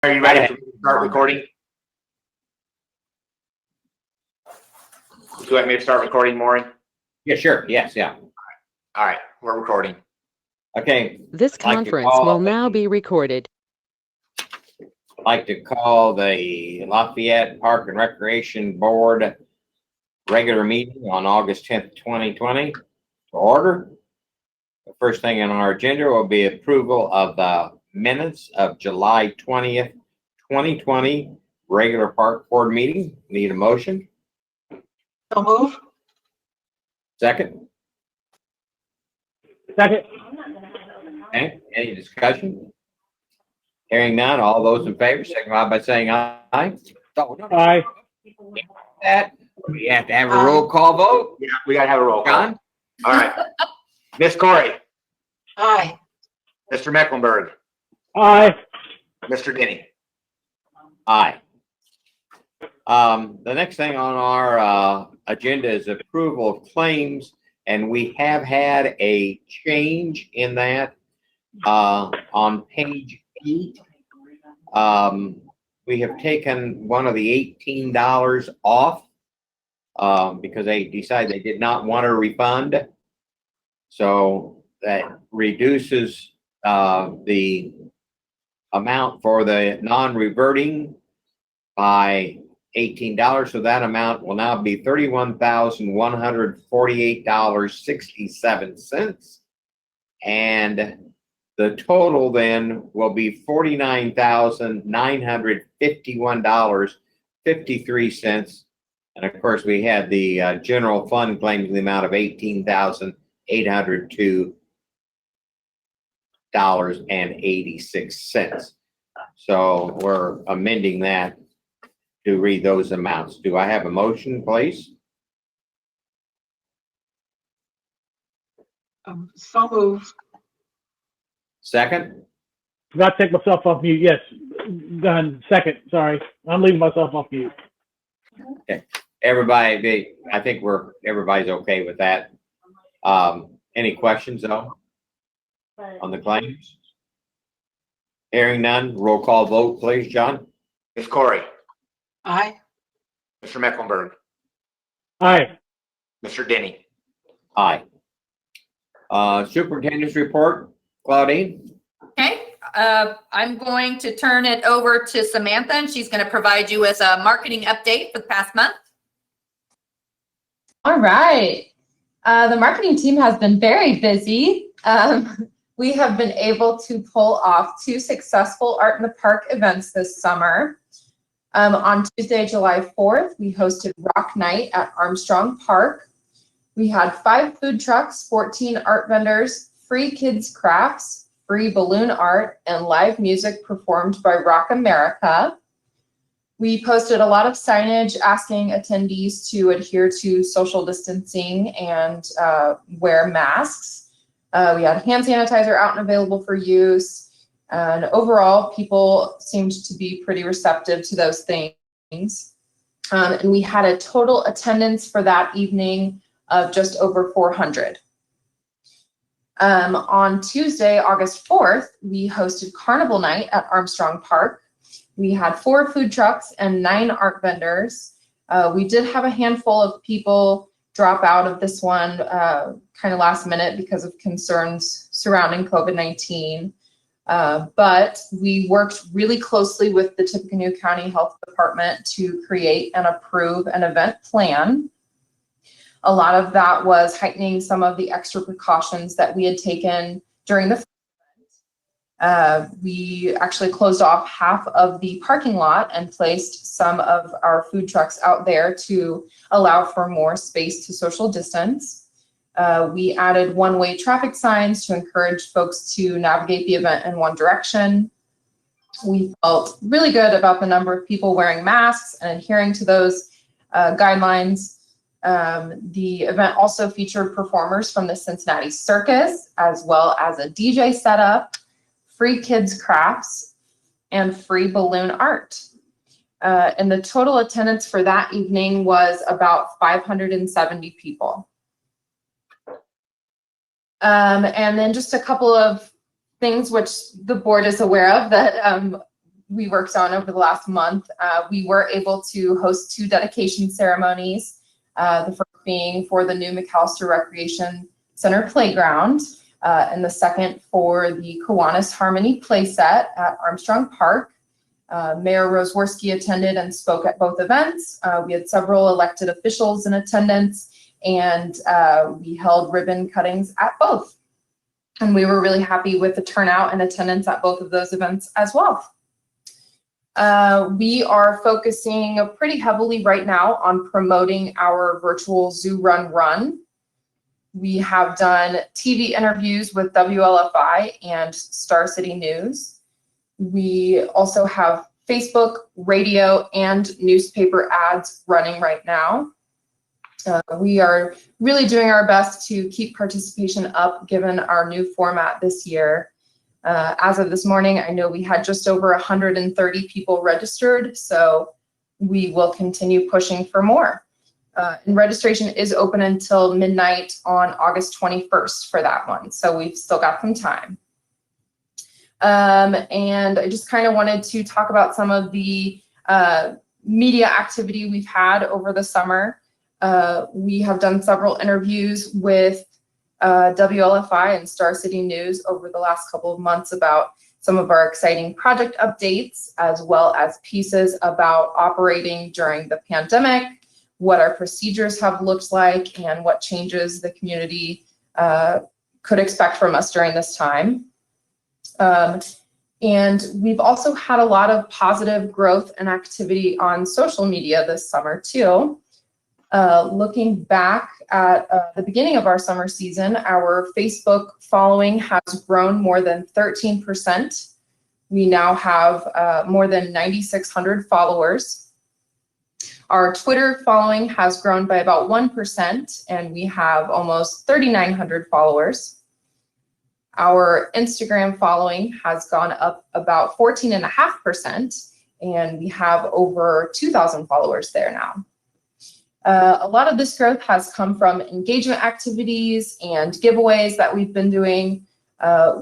Are you ready to start recording? Do you want me to start recording, Maureen? Yeah, sure. Yes, yeah. All right, we're recording. Okay. This conference will now be recorded. I'd like to call the Lafayette Park and Recreation Board regular meeting on August 10th, 2020 to order. The first thing on our agenda will be approval of the minutes of July 20th, 2020 regular park board meeting. Need a motion? So move. Second? Second. Okay, any discussion? Hearing none, all those in favor, signify by saying aye. Oh, no, Aye. that. We have to have a roll call vote. Yeah, we gotta have a roll call. John? All right. Miss Corey, Aye. Mr. Mecklenburg, Aye. Mr. Denny. Aye. The next thing on our agenda is approval of claims, and we have had a change in that on page 8. We have taken one of the $18 off because they decided they did not want a refund. So that reduces the amount for the non-reverting by $18. So that amount will now be $31,148.67. And the total then will be $49,951.53. And of course, we had the general fund claims in the amount of $18,802.86. So we're amending that to read those amounts. Do I have a motion, please? So move. Second? Forgot to take myself off mute. Yes. Done. Second. Sorry. I'm leaving myself off mute. Okay. Everybody, I think everybody's okay with that. Any questions though on the claims? Hearing none, roll call vote, please, John. Miss Corey, Aye. Mr. Mecklenburg, Aye. Mr. Denny. Aye. Superintendent's report, Claudine. Okay, I'm going to turn it over to Samantha, and she's going to provide you with a marketing update for the past month. All right. The marketing team has been very busy. We have been able to pull off 2 successful Art in the Park events this summer. On Tuesday, July 4th, we hosted Rock Night at Armstrong Park. We had 5 food trucks, 14 art vendors, free kids crafts, free balloon art, and live music performed by Rock America. We posted a lot of signage asking attendees to adhere to social distancing and wear masks. We had hand sanitizer out and available for use. And overall, people seemed to be pretty receptive to those things. And we had a total attendance for that evening of just over 400. On Tuesday, August 4th, we hosted Carnival Night at Armstrong Park. We had 4 food trucks and 9 art vendors. We did have a handful of people drop out of this one kind of last minute because of concerns surrounding COVID-19. But we worked really closely with the Tippecanoe County Health Department to create and approve an event plan. A lot of that was heightening some of the extra precautions that we had taken during the event. We actually closed off half of the parking lot and placed some of our food trucks out there to allow for more space to social distance. We added one-way traffic signs to encourage folks to navigate the event in one direction. We felt really good about the number of people wearing masks and adhering to those guidelines. The event also featured performers from the Cincinnati Circus, as well as a DJ setup, free kids crafts, and free balloon art. And the total attendance for that evening was about 570 people. And then just a couple of things which the board is aware of that we worked on over the last month. We were able to host 2 dedication ceremonies. The first being for the new McAllister Recreation Center playground, and the second for the Kiwanis Harmony playset at Armstrong Park. Mayor Roseworski attended and spoke at both events. We had several elected officials in attendance, and we held ribbon cuttings at both. And we were really happy with the turnout and attendance at both of those events as well. We are focusing pretty heavily right now on promoting our virtual Zoo Run. We have done TV interviews with WLFI and Star City News. We also have Facebook, radio, and newspaper ads running right now. We are really doing our best to keep participation up given our new format this year. As of this morning, I know we had just over 130 people registered, so we will continue pushing for more. And registration is open until midnight on August 21st for that one, so we've still got some time. And I just kind of wanted to talk about some of the media activity we've had over the summer. We have done several interviews with WLFI and Star City News over the last couple of months about some of our exciting project updates, as well as pieces about operating during the pandemic, what our procedures have looked like, and what changes the community could expect from us during this time. And we've also had a lot of positive growth and activity on social media this summer too. Looking back at the beginning of our summer season, our Facebook following has grown more than 13%. We now have more than 9,600 followers. Our Twitter following has grown by about 1%, and we have almost 3,900 followers. Our Instagram following has gone up about 14.5%, and we have over 2,000 followers there now. A lot of this growth has come from engagement activities and giveaways that we've been doing.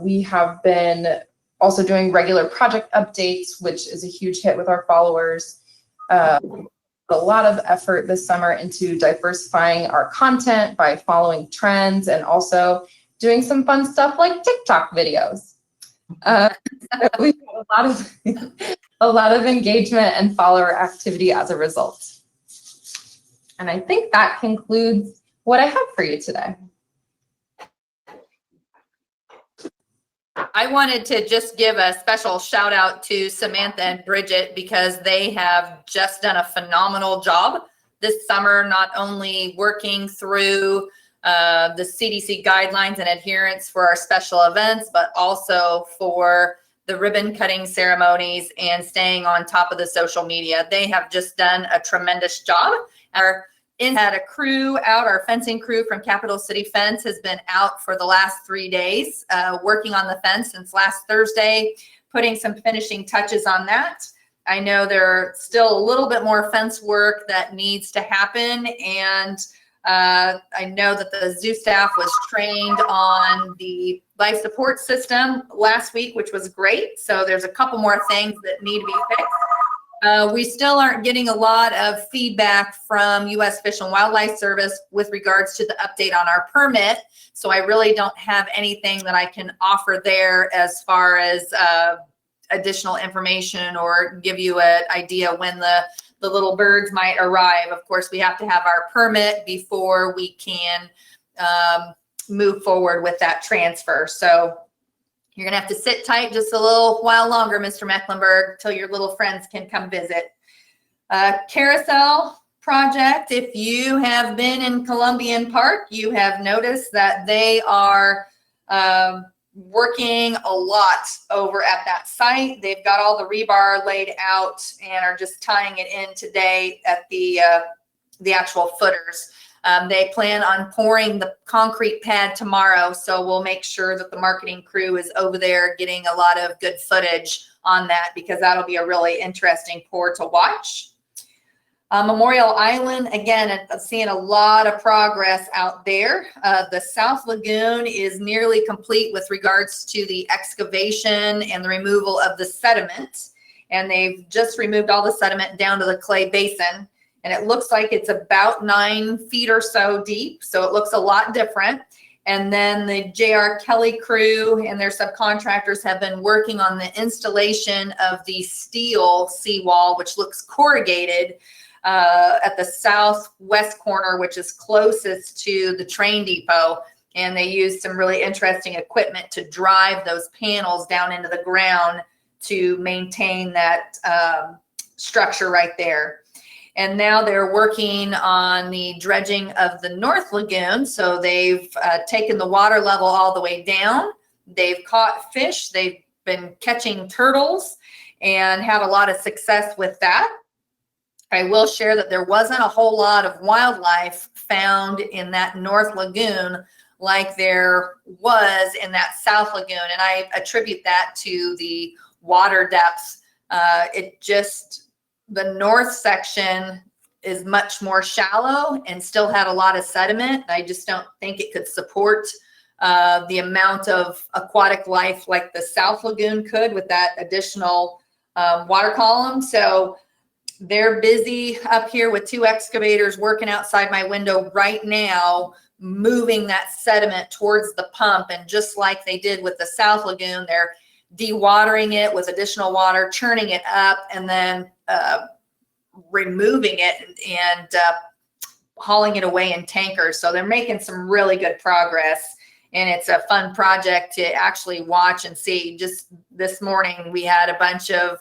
We have been also doing regular project updates, which is a huge hit with our followers. A lot of effort this summer into diversifying our content by following trends and also doing some fun stuff like TikTok videos. We've got a lot of engagement and follower activity as a result. And I think that concludes what I have for you today. I wanted to just give a special shout out to Samantha and Bridget because they have just done a phenomenal job this summer, not only working through the CDC guidelines and adherence for our special events, but also for the ribbon cutting ceremonies and staying on top of the social media. They have just done a tremendous job. Had a crew out, our fencing crew from Capital City Fence has been out for the last 3 days, working on the fence since last Thursday, putting some finishing touches on that. I know there's still a little bit more fence work that needs to happen, and I know that the zoo staff was trained on the life support system last week, which was great. So there's a couple more things that need to be fixed. We still aren't getting a lot of feedback from U.S. Fish and Wildlife Service with regards to the update on our permit. So I really don't have anything that I can offer there as far as additional information or give you an idea when the little birds might arrive. Of course, we have to have our permit before we can move forward with that transfer. So you're going to have to sit tight just a little while longer, Mr. Mecklenburg, till your little friends can come visit. Carousel project. If you have been in Columbian Park, you have noticed that they are working a lot over at that site. They've got all the rebar laid out and are just tying it in today at the actual footers. They plan on pouring the concrete pad tomorrow, so we'll make sure that the marketing crew is over there getting a lot of good footage on that because that'll be a really interesting pour to watch. Memorial Island, again, I'm seeing a lot of progress out there. The South Lagoon is nearly complete with regards to the excavation and the removal of the sediment. and they've just removed all the sediment down to the clay basin. And it looks like it's about 9 feet or so deep. So it looks a lot different. And then the J.R. Kelly crew and their subcontractors have been working on the installation of the steel seawall, which looks corrugated at the southwest corner, which is closest to the train depot. And they used some really interesting equipment to drive those panels down into the ground to maintain that structure right there. And now they're working on the dredging of the North Lagoon. So they've taken the water level all the way down. They've caught fish. They've been catching turtles and had a lot of success with that. I will share that there wasn't a whole lot of wildlife found in that North Lagoon like there was in that South Lagoon. And I attribute that to the water depths. The north section is much more shallow and still had a lot of sediment. I just don't think it could support the amount of aquatic life like the South Lagoon could with that additional water column. So they're busy up here with 2 excavators working outside my window right now, moving that sediment towards the pump. And just like they did with the South Lagoon, they're dewatering it with additional water, churning it up, and then removing it and hauling it away in tankers. So they're making some really good progress, and it's a fun project to actually watch and see. Just this morning, we had a bunch of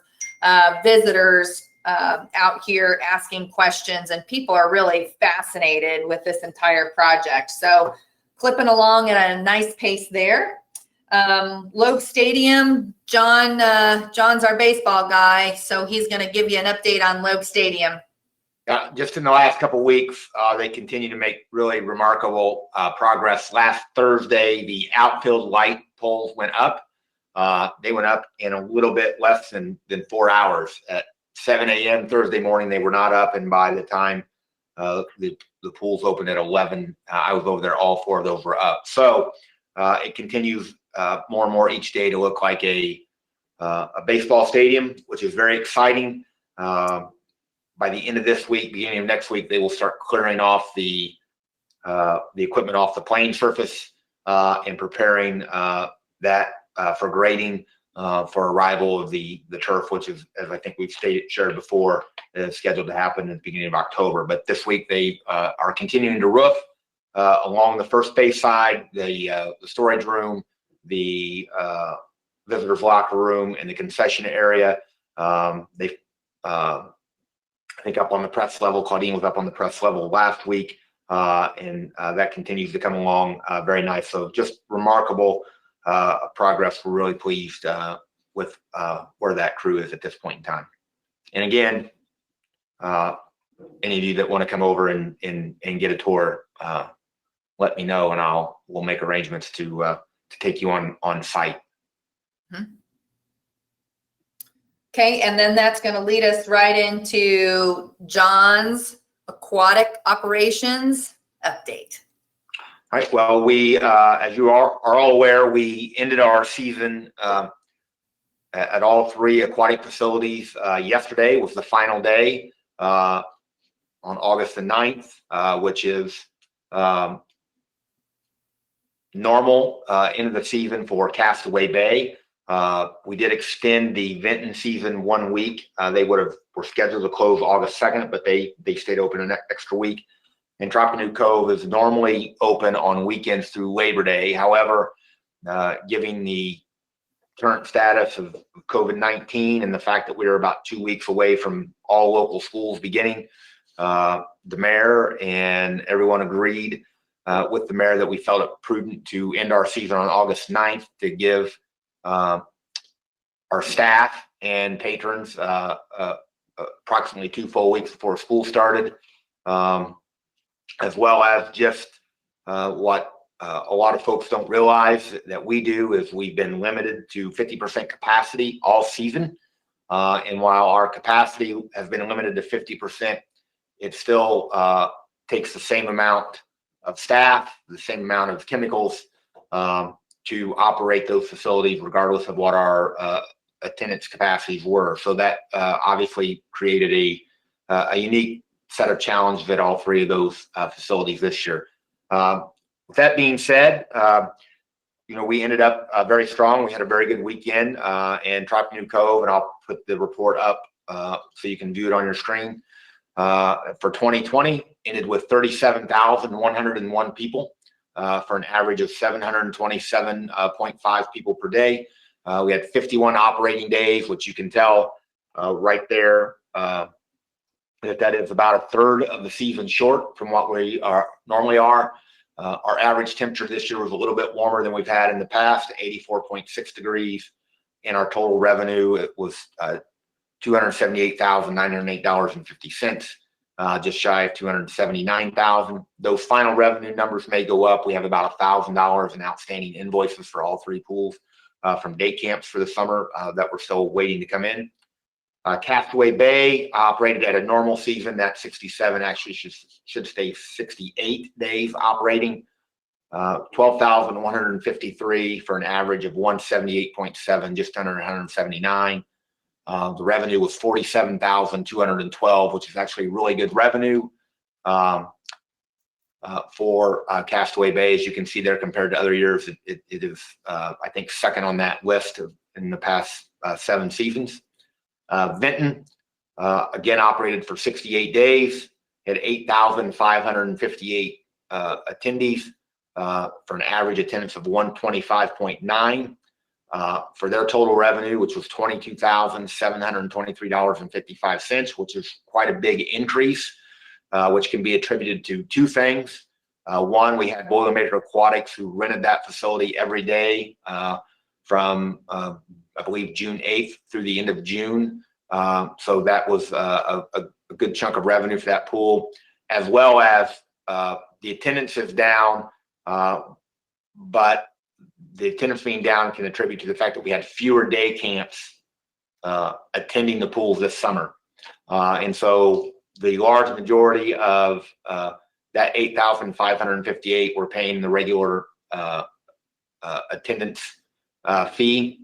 visitors out here asking questions, and people are really fascinated with this entire project. So clipping along at a nice pace there. Loeb Stadium, John's our baseball guy, so he's going to give you an update on Loeb Stadium. Just in the last couple of weeks, they continue to make really remarkable progress. Last Thursday, the outfield light poles went up. They went up in a little bit less than 4 hours. At 7 a.m. Thursday morning, they were not up, and by the time the pools opened at 11, I was over there, all 4 of those were up. So it continues more and more each day to look like a baseball stadium, which is very exciting. By the end of this week, beginning of next week, they will start clearing off the equipment off the playing surface and preparing that for grading for arrival of the turf, which is, as I think we've shared before, is scheduled to happen at the beginning of October. But this week they are continuing to roof along the first base side, the storage room, the visitors locker room, and the concession area. I think up on the press level, Claudine was up on the press level last week, and that continues to come along very nice. So just remarkable progress. We're really pleased with where that crew is at this point in time. And again, any of you that want to come over and get a tour, let me know, and we'll make arrangements to take you on site. Mm-hmm. Okay, and then that's going to lead us right into John's aquatic operations update. All right. Well, we, as you are all aware, we ended our season at all 3 aquatic facilities. Yesterday was the final day on August the 9th, which is normal end of the season for Castaway Bay. We did extend the Vinton season 1 week. They were scheduled to close August 2nd, but they stayed open an extra week. And Tropicana Cove is normally open on weekends through Labor Day. However, given the current status of COVID-19 and the fact that we are about 2 weeks away from all local schools beginning, the mayor and everyone agreed with the mayor that we felt it prudent to end our season on August 9th to give our staff and patrons approximately 2 full weeks before school started, as well as just what a lot of folks don't realize that we do is we've been limited to 50% capacity all season. And while our capacity has been limited to 50%, it still takes the same amount of staff, the same amount of chemicals to operate those facilities, regardless of what our attendance capacities were. So that obviously created a unique set of challenges at all three of those facilities this year. With that being said, we ended up very strong. We had a very good weekend in Tropicana Cove, and I'll put the report up so you can view it on your screen. For 2020, ended with 37,101 people for an average of 727.5 people per day. We had 51 operating days, which you can tell right there that is about a third of the season short from what we normally are. Our average temperature this year was a little bit warmer than we've had in the past, 84.6 degrees. And our total revenue, it was $278,908.50, just shy of $279,000. Those final revenue numbers may go up. We have about $1,000 in outstanding invoices for all three pools from day camps for the summer that we're still waiting to come in. Castaway Bay operated at a normal season. That 67 actually should stay 68 days operating. 12,153 for an average of 178.7, just under 179. The revenue was 47,212, which is actually really good revenue for Castaway Bay. As you can see there, compared to other years, it is, I think, second on that list in the past 7 seasons. Vinton, again, operated for 68 days, had 8,558 attendees for an average attendance of 125.9. For their total revenue, which was $22,723.55, which is quite a big increase, which can be attributed to 2 things. One, we had Boilermaker Aquatics who rented that facility every day from I believe June 8th through the end of June. So that was a good chunk of revenue for that pool, as well as the attendance is down, but the attendance being down can attribute to the fact that we had fewer day camps attending the pools this summer. And so the large majority of that 8,558 were paying the regular attendance fee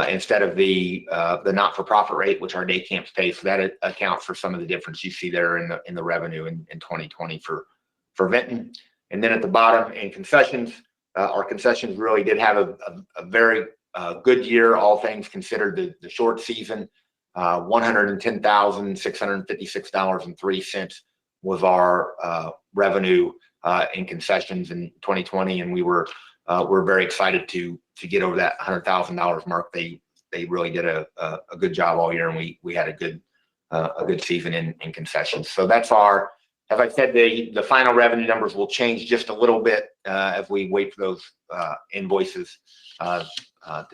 instead of the not-for-profit rate, which our day camps pay. So that accounts for some of the difference you see there in the revenue in 2020 for Vinton. And then at the bottom in concessions, our concessions really did have a very good year, all things considered. The short season, $110,656.03 was our revenue in concessions in 2020, and we're very excited to get over that $100,000 mark. They really did a good job all year, and we had a good season in concessions. So that's our, as I said, the final revenue numbers will change just a little bit as we wait for those invoices to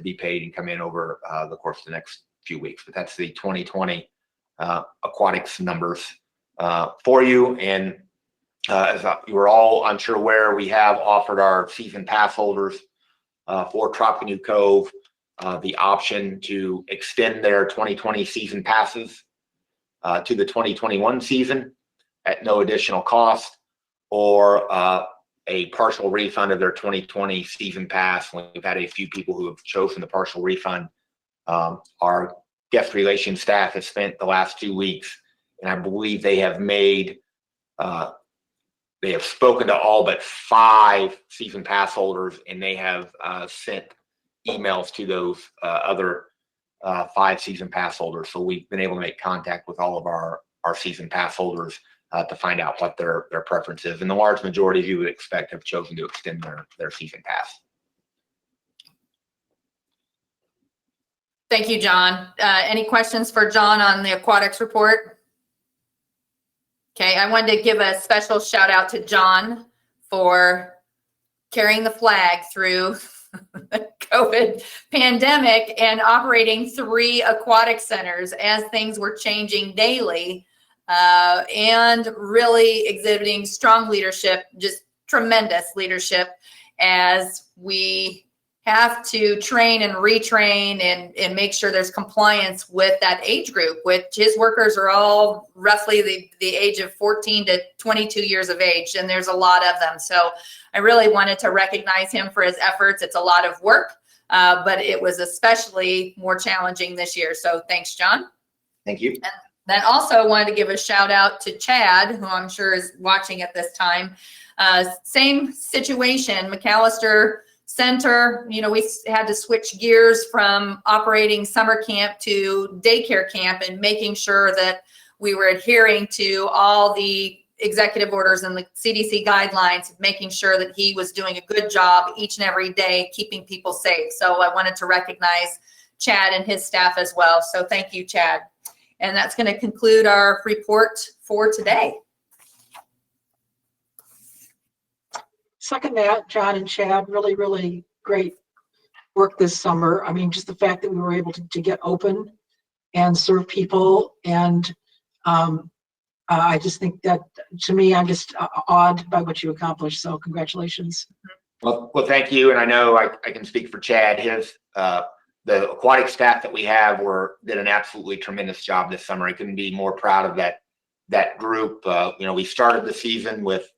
be paid and come in over the course of the next few weeks. But that's the 2020 aquatics numbers for you. And as you were all, I'm sure, aware, we have offered our season pass holders for Tropicana Cove the option to extend their 2020 season passes to the 2021 season at no additional cost, or a partial refund of their 2020 season pass. We've had a few people who have chosen the partial refund. Our guest relations staff has spent the last 2 weeks, and I believe they have made they have spoken to all but 5 season pass holders, and they have sent emails to those other 5 season pass holders. So we've been able to make contact with all of our season pass holders to find out what their preference is. And the large majority, as you would expect, have chosen to extend their season pass. Thank you, John. Any questions for John on the aquatics report? Okay, I wanted to give a special shout out to John for carrying the flag through the COVID pandemic and operating 3 aquatic centers as things were changing daily, and really exhibiting strong leadership, just tremendous leadership, as we have to train and retrain and make sure there's compliance with that age group, which his workers are all roughly the age of 14 to 22 years of age, and there's a lot of them. So I really wanted to recognize him for his efforts. It's a lot of work, but it was especially more challenging this year. So thanks, John. Thank you. Then also wanted to give a shout out to Chad, who I'm sure is watching at this time. Same situation, McAllister Center, you know, we had to switch gears from operating summer camp to daycare camp and making sure that we were adhering to all the executive orders and the CDC guidelines, making sure that he was doing a good job each and every day, keeping people safe. So I wanted to recognize Chad and his staff as well. So thank you, Chad. And that's going to conclude our report for today. Second that, John and Chad, really, really great work this summer. I mean, just the fact that we were able to get open and serve people. And I just think that, to me, I'm just awed by what you accomplished. So congratulations. Well, thank you. And I know I can speak for Chad. The aquatic staff that we have did an absolutely tremendous job this summer. I couldn't be more proud of that group. You know, we started the season with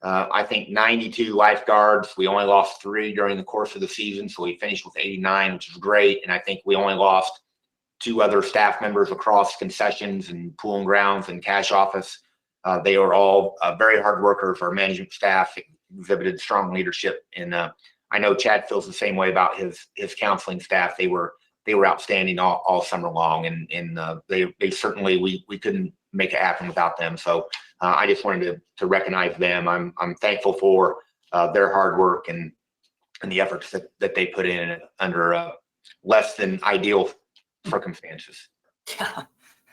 I think 92 lifeguards. We only lost 3 during the course of the season, so we finished with 89, which is great. And I think we only lost 2 other staff members across concessions and pool and grounds and cash office. They were all very hard workers. Our management staff exhibited strong leadership, and I know Chad feels the same way about his counseling staff. They were outstanding all summer long, and they certainly we couldn't make it happen without them. So I just wanted to recognize them. I'm thankful for their hard work and the efforts that they put in under less than ideal circumstances. To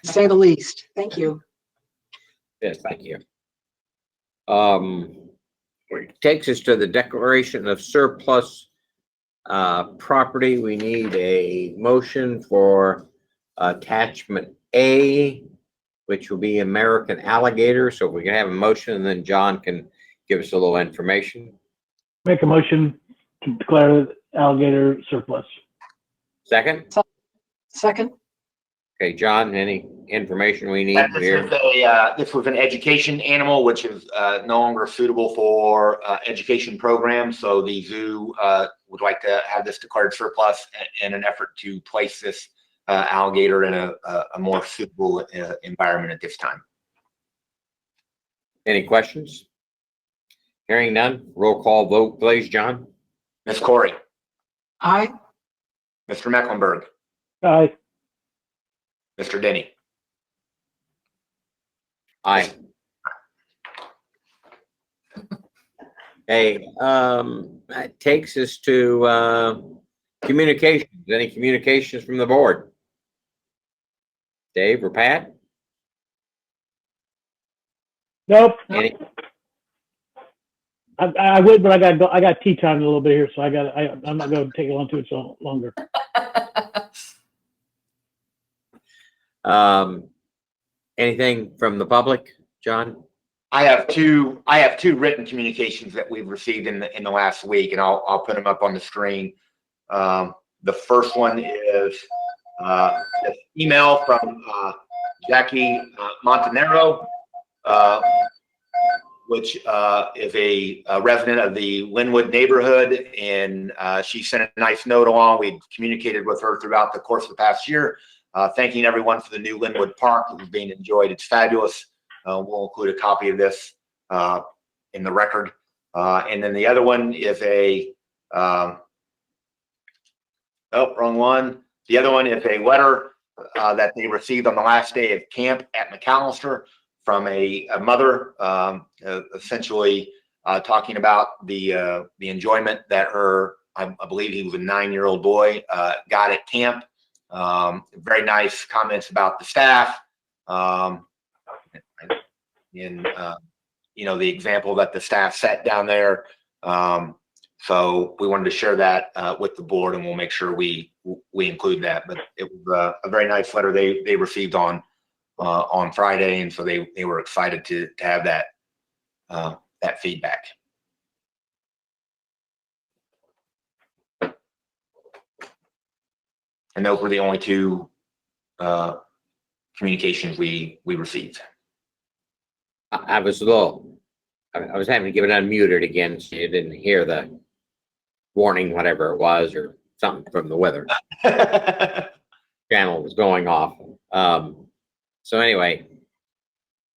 say the least. Thank you. Yes, thank you. Takes us to the declaration of surplus property. We need a motion for attachment A, which will be American alligator. So we can have a motion, and then John can give us a little information. Make a motion to declare alligator surplus. Second? Second. Okay, John, any information we need here? This was an education animal, which is no longer suitable for education programs. So the zoo would like to have this declared surplus in an effort to place this alligator in a more suitable environment at this time. Any questions? Hearing none, roll call vote, please, John. Ms. Corey, Aye. Mr. Mecklenburg, Aye. Mr. Denny. Aye. Hey, that takes us to communications. Any communications from the board? Dave or Pat? Nope. Any? I would, but I got tea time in a little bit here, so I'm not going to take it on too so longer. Anything from the public, John? I have two written communications that we've received in the last week, and I'll put them up on the screen. The first one is an email from Jackie Montanero, which is a resident of the Linwood neighborhood, and she sent a nice note along. We've communicated with her throughout the course of the past year, thanking everyone for the new Linwood Park that was being enjoyed. It's fabulous. We'll include a copy of this in the record. And then the other one is wrong one. The other one is a letter that they received on the last day of camp at McAllister from a mother, essentially talking about the enjoyment that I believe he was a 9-year-old boy, got at camp. Very nice comments about the staff. And the example that the staff set down there. So we wanted to share that with the board, and we'll make sure we include that. But it was a very nice letter they received on Friday, and so they were excited to have that feedback. And those were the only two communications we received. I was having to give it unmuted again, so you didn't hear the warning, whatever it was, or something from the weather channel was going off. So anyway,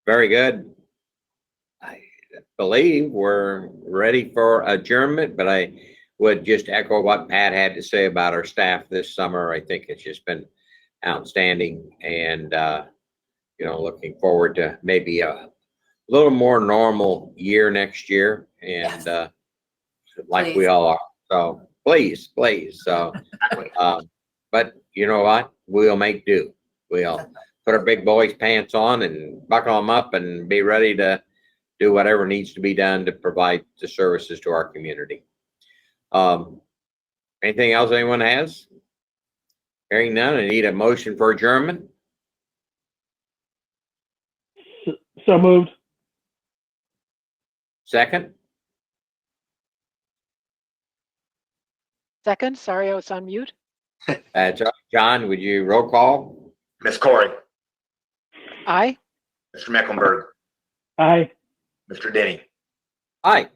very good. I believe we're ready for adjournment, but I would just echo what Pat had to say about our staff this summer. I think it's just been outstanding, and looking forward to maybe a little more normal year next year, and like we Please. all are. So please. So, but you know what? We'll make do. We'll put our big boys' pants on and buckle them up and be ready to do whatever needs to be done to provide the services to our community. Anything else anyone has? Hearing none, I need a motion for adjournment. So moved. Second, Second, sorry, I was on mute. John, would you roll call? Ms. Corey, Aye. Mr. Mecklenburg, Aye. Mr. Denny. Aye.